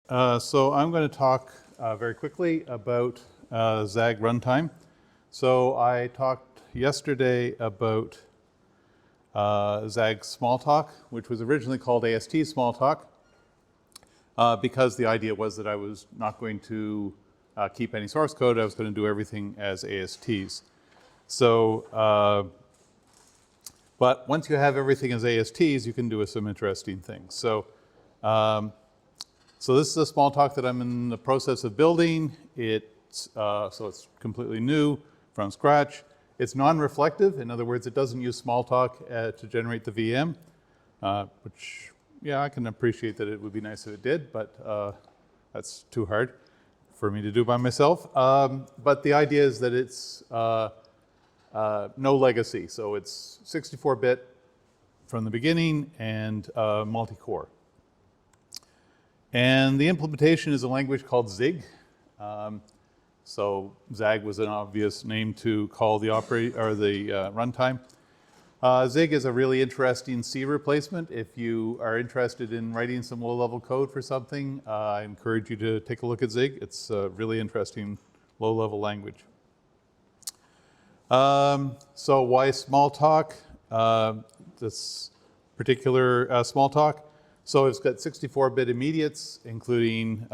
So I'm going to talk very quickly about Zag Runtime. So I talked yesterday about Zag Smalltalk, which was originally called AST Smalltalk, because the idea was that I was not going to keep any source code. I was going to do everything as ASTs. So, but once you have everything as ASTs, you can do some interesting things. So this is a Smalltalk that I'm in the process of building. So it's completely new from scratch. It's non-reflective. In other words, it doesn't use Smalltalk to generate the VM, which, yeah, I can appreciate that it would be nice if it did, but that's too hard for me to do by myself. But the idea is that it's no legacy. So it's 64-bit from the beginning and multi-core. And the implementation is a language called Zig. So Zag was an obvious name to call the runtime. Zig is a really interesting C replacement. If you are interested in writing some low-level code for something, I encourage you to take a look at Zig. It's a really interesting low-level language. So why Smalltalk? This particular Smalltalk. So it's got 64-bit immediates, including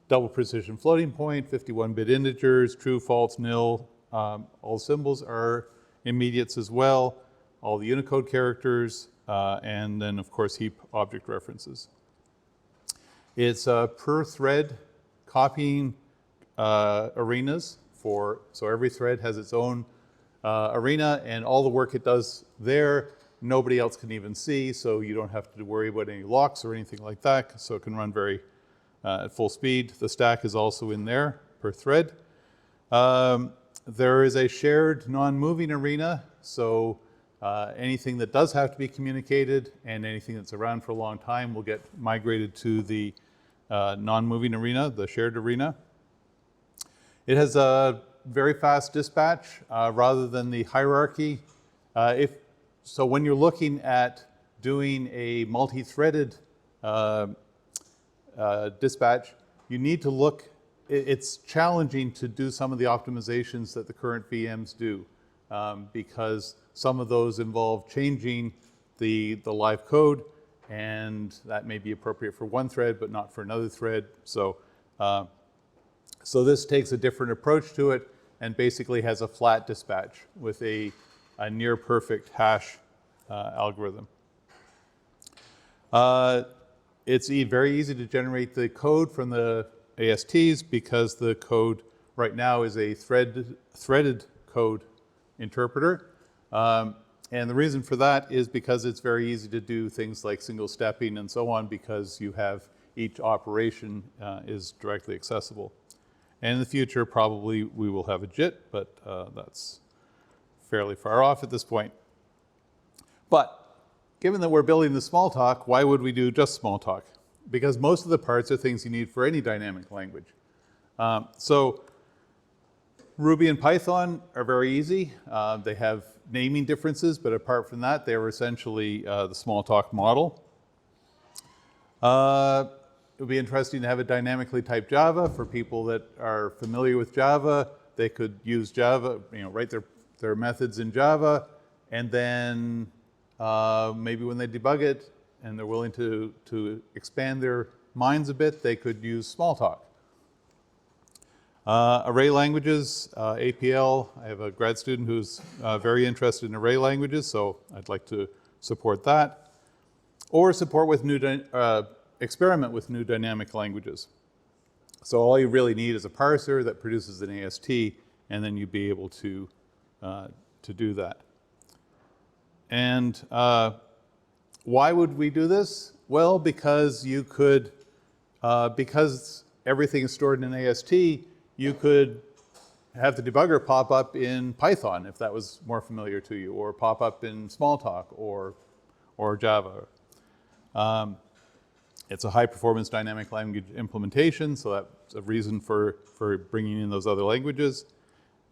double precision floating point, 51-bit integers, true, false, nil. All symbols are immediates as well, all the Unicode characters, and then, of course, heap object references. It's per thread copying arenas so every thread has its own arena, and all the work it does there nobody else can even see, so you don't have to worry about any locks or anything like that, so it can run very at full speed. The stack is also in there per thread. There is a shared non-moving arena, so anything that does have to be communicated and anything that's around for a long time will get migrated to the non-moving arena, the shared arena. It has a very fast dispatch rather than the hierarchy. So when you're looking at doing a multi-threaded dispatch, you need to look, it's challenging to do some of the optimizations that the current VMs do because some of those involve changing the live code, and that may be appropriate for one thread but not for another thread. So this takes a different approach to it and basically has a flat dispatch with a near perfect hash algorithm. It's very easy to generate the code from the ASTs because the code right now is a threaded code interpreter. And the reason for that is because it's very easy to do things like single stepping and so on, because you have each operation is directly accessible. And in the future, probably we will have a JIT, but that's fairly far off at this point. But given that we're building the Smalltalk, why would we do just Smalltalk? Because most of the parts are things you need for any dynamic language. So Ruby and Python are very easy. They have naming differences, but apart from that, they were essentially the Smalltalk model. It would be interesting to have a dynamically typed Java. For people that are familiar with Java, they could use Java, write their methods in Java, and then maybe when they debug it and they're willing to expand their minds a bit, they could use Smalltalk. Array languages, APL. I have a grad student who's very interested in array languages, so I'd like to support that. Or support with experiment with new dynamic languages. So all you really need is a parser that produces an AST, and then you'd be able to do that. And why would we do this? Well, because you could, because everything is stored in an AST, you could have the debugger pop up in Python if that was more familiar to you, or pop up in Smalltalk or Java. It's a high-performance dynamic language implementation, so that's a reason for bringing in those other languages.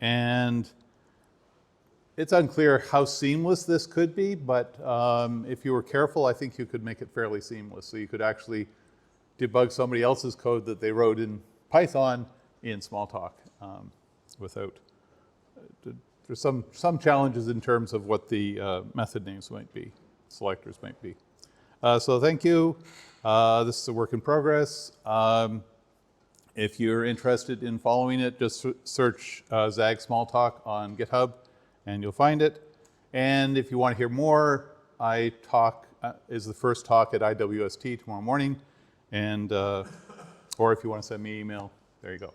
And it's unclear how seamless this could be, but if you were careful, I think you could make it fairly seamless. So you could actually debug somebody else's code that they wrote in Python in Smalltalk without. There's some challenges in terms of what the method names might be, selectors might be. So thank you. This is a work in progress. If you're interested in following it, just search Zag Smalltalk on GitHub and you'll find it. And if you want to hear more, I talk is the first talk at IWST tomorrow morning. And or if you want to send me an email, there you go.